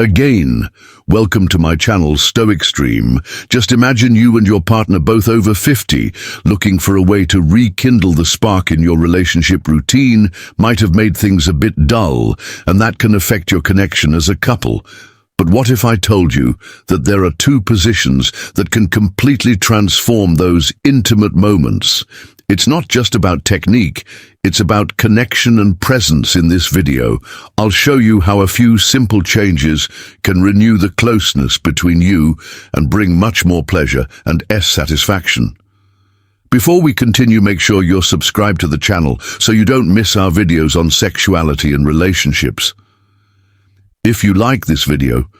Again, welcome to my channel Stoic Stream. Just imagine you and your partner both over 50, looking for a way to rekindle the spark in your relationship. Routine might have made things a bit dull, and that can affect your connection as a couple. But what if I told you that there are two positions that can completely transform those intimate moments? It's not just about technique, it's about connection and presence. In this video, I'll show you how a few simple changes can renew the closeness between you and bring much more pleasure and satisfaction. Before we continue, make sure you're subscribed to the channel so you don't miss our videos on sexuality and relationships. If you like this video,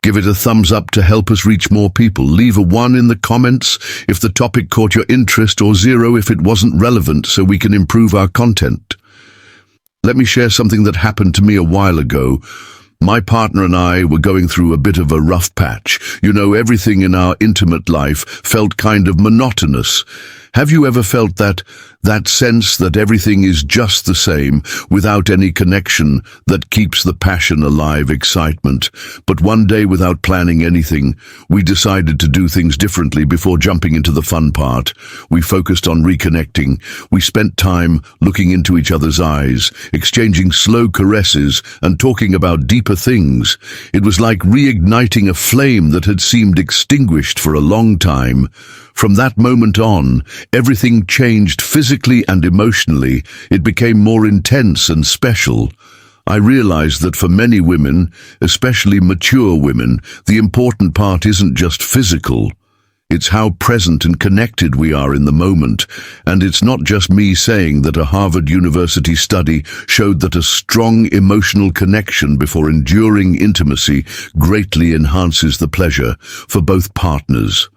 give it a thumbs up to help us reach more people. Leave a 1 in the comments if the topic caught your interest, or 0 if it wasn't relevant, so we can improve our content. Let me share something that happened to me a while ago. My partner and I were going through a bit of a rough patch. You know, everything in our intimate life felt kind of monotonous. Have you ever felt that sense that everything is just the same, without any connection that keeps the passion alive, excitement? But one day, without planning anything, we decided to do things differently. Before jumping into the fun part, we focused on reconnecting. We spent time looking into each other's eyes, exchanging slow caresses, and talking about deeper things. It was like reigniting a flame that had seemed extinguished for a long time. From that moment on, everything changed physically and emotionally. It became more intense and special. I realized that for many women, especially mature women, the important part isn't just physical. It's how present and connected we are in the moment. And it's not just me saying that. A Harvard University study showed that a strong emotional connection before enduring intimacy greatly enhances the pleasure for both partners.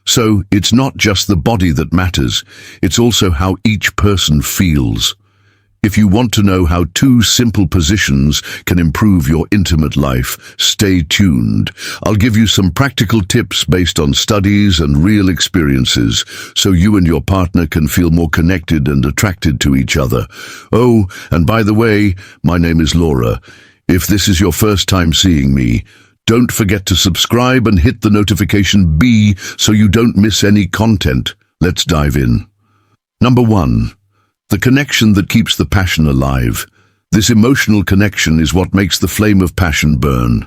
So it's not just the body that matters, it's also how each person feels. If you want to know how two simple positions can improve your intimate life, stay tuned. I'll give you some practical tips based on studies and real experiences, so you and your partner can feel more connected and attracted to each other. Oh, and by the way, my name is Laura. If this is your first time seeing me, don't forget to subscribe and hit the notification bell so you don't miss any content. Let's dive in. Number 1. The connection that keeps the passion alive. This emotional connection is what makes the flame of passion burn.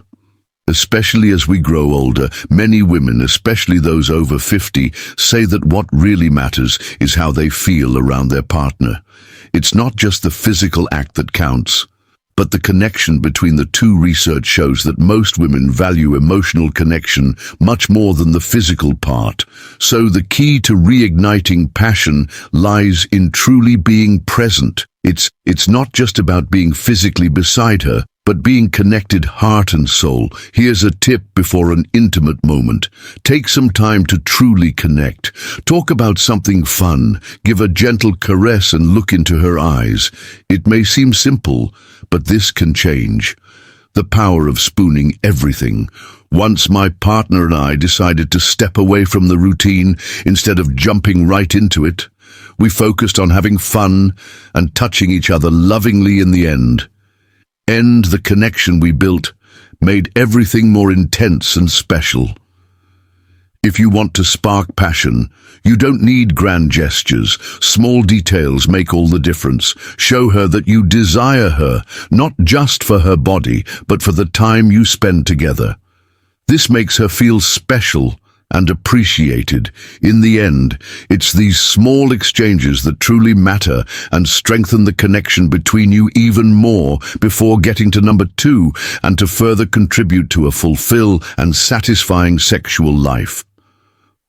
Especially as we grow older, many women, especially those over 50, say that what really matters is how they feel around their partner. It's not just the physical act that counts, but the connection between the two. Research shows that most women value emotional connection much more than the physical part. So the key to reigniting passion lies in truly being present. It's not just about being physically beside her, but being connected heart and soul. Here's a tip before an intimate moment. Take some time to truly connect. Talk about something fun. Give a gentle caress and look into her eyes. It may seem simple, but this can change. The power of spooning everything. Once my partner and I decided to step away from the routine instead of jumping right into it. We focused on having fun and touching each other lovingly. In the end, the connection we built made everything more intense and special. If you want to spark passion, you don't need grand gestures. Small details make all the difference. Show her that you desire her, not just for her body, but for the time you spend together. This makes her feel special and appreciated. In the end, it's these small exchanges that truly matter and strengthen the connection between you even more. Before getting to number 2, and to further contribute to a fulfilled and satisfying sexual life,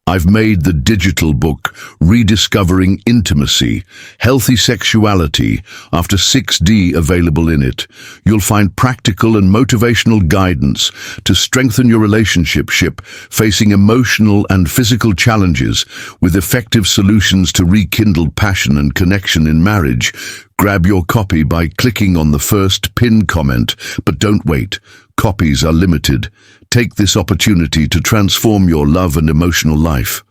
I've made the digital book, Rediscovering Intimacy, Healthy Sexuality, after 6D available in it. You'll find practical and motivational guidance to strengthen your relationship facing emotional and physical challenges, with effective solutions to rekindle passion and connection in marriage. Grab your copy by clicking on the first pinned comment, but don't wait. Copies are limited. Take this opportunity to transform your love and emotional life.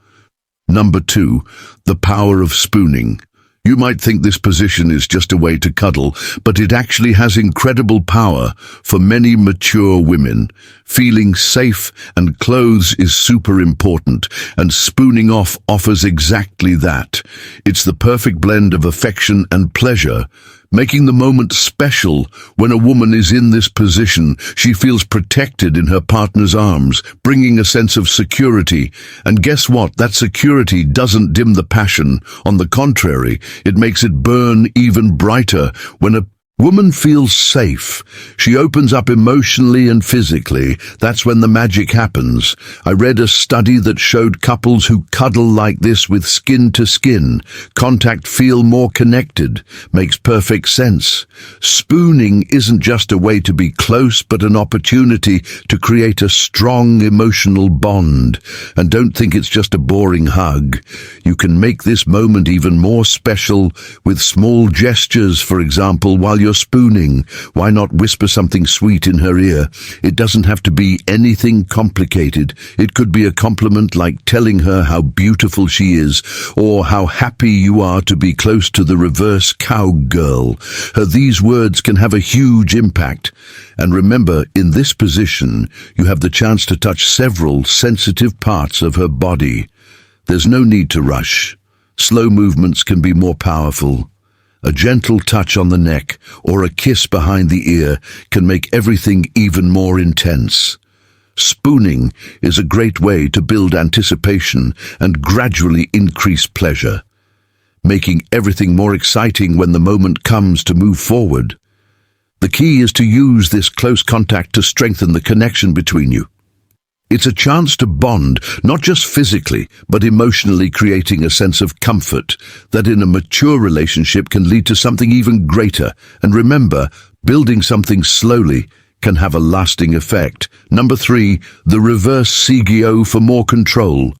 Number 2, the power of spooning. You might think this position is just a way to cuddle, but it actually has incredible power for many mature women. Feeling safe and clothes is super important, and spooning off offers exactly that. It's the perfect blend of affection and pleasure, making the moment special. When a woman is in this position, she feels protected in her partner's arms, bringing a sense of security. And guess what? That security doesn't dim the passion. On the contrary, it makes it burn even brighter. When a woman feels safe, she opens up emotionally and physically. That's when the magic happens. I read a study that showed couples who cuddle like this with skin-to-skin contact feel more connected. Makes perfect sense. Spooning isn't just a way to be close, but an opportunity to create a strong emotional bond. And don't think it's just a boring hug. You can make this moment even more special with small gestures. For example, while you're spooning, why not whisper something sweet in her ear? It doesn't have to be anything complicated. It could be a compliment like telling her how beautiful she is, or how happy you are to be close to the reverse cowgirl. These words can have a huge impact. And remember, in this position, you have the chance to touch several sensitive parts of her body. There's no need to rush. Slow movements can be more powerful. A gentle touch on the neck or a kiss behind the ear can make everything even more intense. Spooning is a great way to build anticipation and gradually increase pleasure, making everything more exciting when the moment comes to move forward. The key is to use this close contact to strengthen the connection between you. It's a chance to bond, not just physically, but emotionally, creating a sense of comfort that in a mature relationship can lead to something even greater. And remember, building something slowly can have a lasting effect. Number 3, the reverse CGO for more control.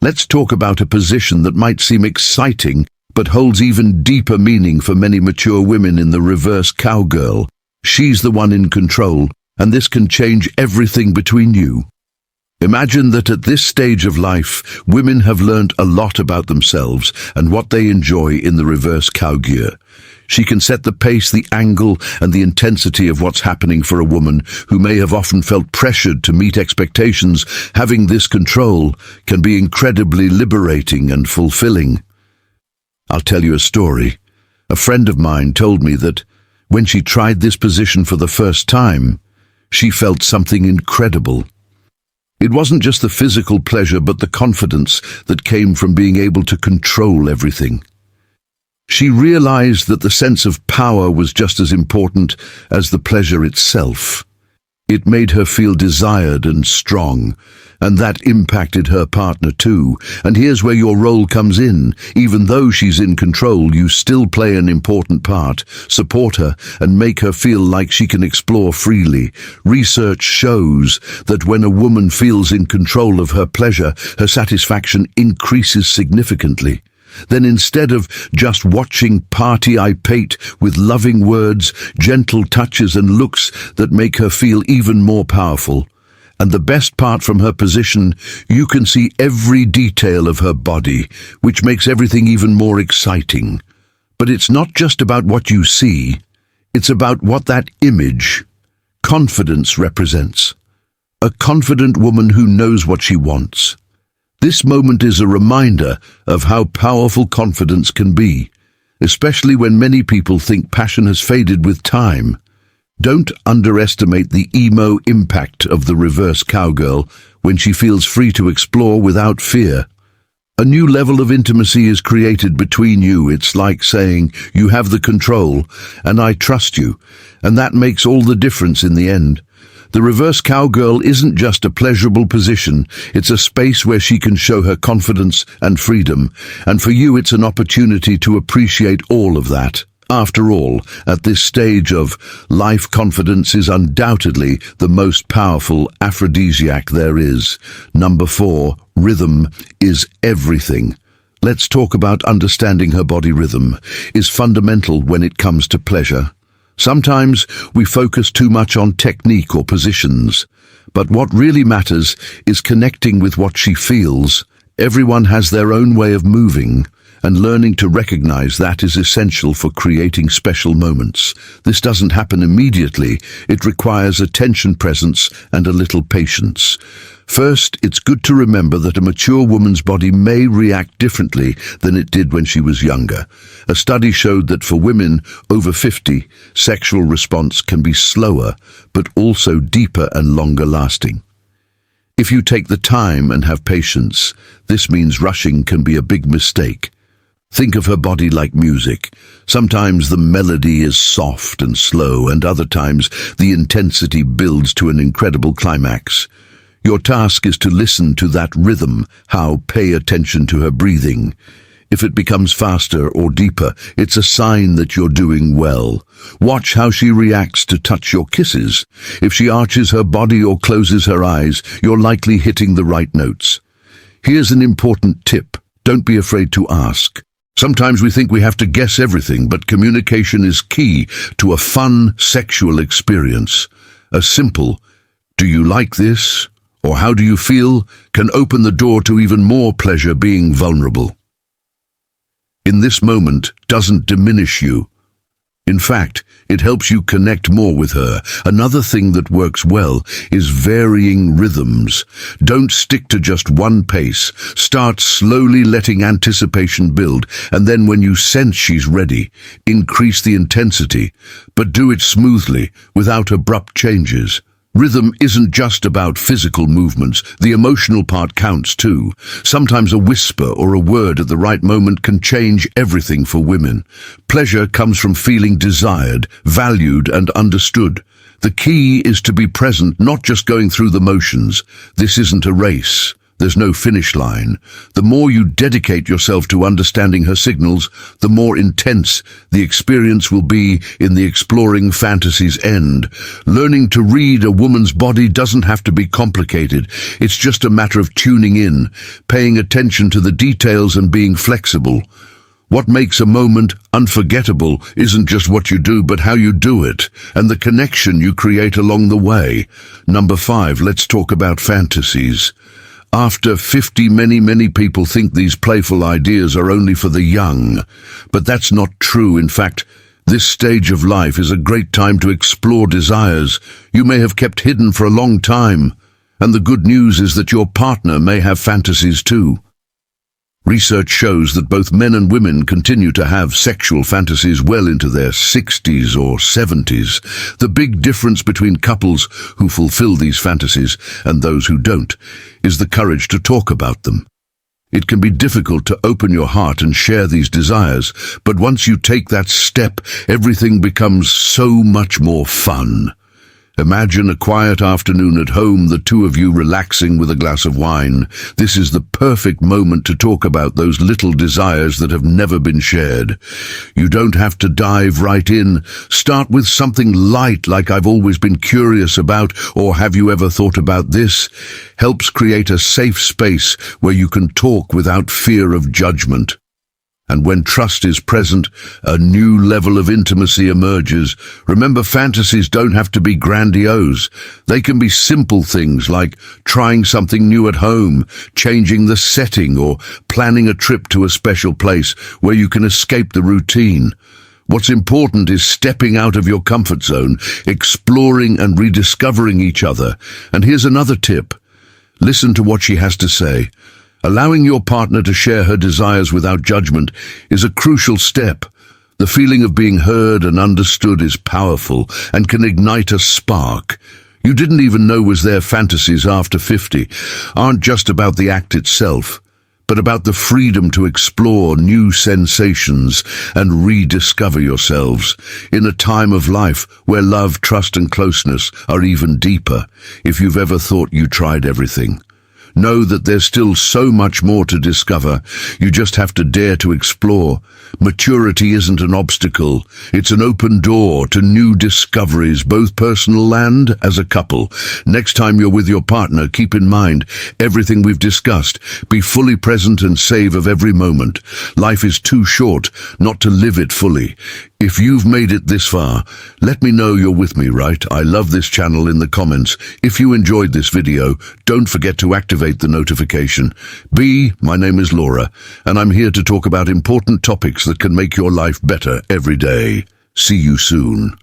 Let's talk about a position that might seem exciting, but holds even deeper meaning for many mature women in the reverse cowgirl. She's the one in control, and this can change everything between you. Imagine that at this stage of life, women have learned a lot about themselves and what they enjoy in the reverse cowgirl. She can set the pace, the angle, and the intensity of what's happening for a woman who may have often felt pressured to meet expectations. Having this control can be incredibly liberating and fulfilling. I'll tell you a story. A friend of mine told me that when she tried this position for the first time, she felt something incredible. It wasn't just the physical pleasure, but the confidence that came from being able to control everything. She realized that the sense of power was just as important as the pleasure itself. It made her feel desired and strong, and that impacted her partner too. And here's where your role comes in. Even though she's in control, you still play an important part. Support her and make her feel like she can explore freely. Research shows that when a woman feels in control of her pleasure, her satisfaction increases significantly. Then instead of just watching, party I pate with loving words, gentle touches and looks that make her feel even more powerful. And the best part, from her position, you can see every detail of her body, which makes everything even more exciting. But it's not just about what you see, it's about what that image, confidence, represents. A confident woman who knows what she wants. This moment is a reminder of how powerful confidence can be, especially when many people think passion has faded with time. Don't underestimate the emo impact of the reverse cowgirl when she feels free to explore without fear. A new level of intimacy is created between you. It's like saying, you have the control, and I trust you, and that makes all the difference in the end. The reverse cowgirl isn't just a pleasurable position, it's a space where she can show her confidence and freedom, and for you it's an opportunity to appreciate all of that. After all, at this stage of life, confidence is undoubtedly the most powerful aphrodisiac there is. Number 4, rhythm is everything. Let's talk about understanding her body. Rhythm is fundamental when it comes to pleasure. Sometimes we focus too much on technique or positions, but what really matters is connecting with what she feels. Everyone has their own way of moving, and learning to recognize that is essential for creating special moments. This doesn't happen immediately. It requires attention, presence, and a little patience. First, it's good to remember that a mature woman's body may react differently than it did when she was younger. A study showed that for women over 50, sexual response can be slower, but also deeper and longer lasting. If you take the time and have patience, this means rushing can be a big mistake. Think of her body like music. Sometimes the melody is soft and slow, and other times the intensity builds to an incredible climax. Your task is to listen to that rhythm, pay attention to her breathing. If it becomes faster or deeper, it's a sign that you're doing well. Watch how she reacts to touch your kisses. If she arches her body or closes her eyes, you're likely hitting the right notes. Here's an important tip. Don't be afraid to ask. Sometimes we think we have to guess everything, but communication is key to a fun sexual experience. A simple, "Do you like this?" or "How do you feel?" can open the door to even more pleasure. Being vulnerable in this moment doesn't diminish you. In fact, it helps you connect more with her. Another thing that works well is varying rhythms. Don't stick to just one pace. Start slowly, letting anticipation build, and then when you sense she's ready, increase the intensity, but do it smoothly, without abrupt changes. Rhythm isn't just about physical movements. The emotional part counts too. Sometimes a whisper or a word at the right moment can change everything for women. Pleasure comes from feeling desired, valued, and understood. The key is to be present, not just going through the motions. This isn't a race. There's no finish line. The more you dedicate yourself to understanding her signals, the more intense the experience will be. In the exploring fantasies end, learning to read a woman's body doesn't have to be complicated. It's just a matter of tuning in, paying attention to the details, and being flexible. What makes a moment unforgettable isn't just what you do, but how you do it, and the connection you create along the way. Number 5, let's talk about fantasies. After 50, many people think these playful ideas are only for the young. But that's not true. In fact, this stage of life is a great time to explore desires you may have kept hidden for a long time. And the good news is that your partner may have fantasies too. Research shows that both men and women continue to have sexual fantasies well into their 60s or 70s. The big difference between couples who fulfill these fantasies and those who don't is the courage to talk about them. It can be difficult to open your heart and share these desires, but once you take that step, everything becomes so much more fun. Imagine a quiet afternoon at home, the two of you relaxing with a glass of wine. This is the perfect moment to talk about those little desires that have never been shared. You don't have to dive right in. Start with something light, like "I've always been curious about," or "Have you ever thought about this?" Helps create a safe space where you can talk without fear of judgment. And when trust is present, a new level of intimacy emerges. Remember, fantasies don't have to be grandiose. They can be simple things like trying something new at home, changing the setting, or planning a trip to a special place where you can escape the routine. What's important is stepping out of your comfort zone, exploring and rediscovering each other. And here's another tip. Listen to what she has to say. Allowing your partner to share her desires without judgment is a crucial step. The feeling of being heard and understood is powerful and can ignite a spark. You didn't even know was there. Fantasies after 50 aren't just about the act itself, but about the freedom to explore new sensations and rediscover yourselves in a time of life where love, trust, and closeness are even deeper. If you've ever thought you tried everything, know that there's still so much more to discover. You just have to dare to explore. Maturity isn't an obstacle. It's an open door to new discoveries, both personal and as a couple. Next time you're with your partner, keep in mind everything we've discussed. Be fully present and save of every moment. Life is too short not to live it fully. If you've made it this far, let me know you're with me, right? I love this channel in the comments. If you enjoyed this video, don't forget to activate the notification. My name is Laura, and I'm here to talk about important topics that can make your life better every day. See you soon.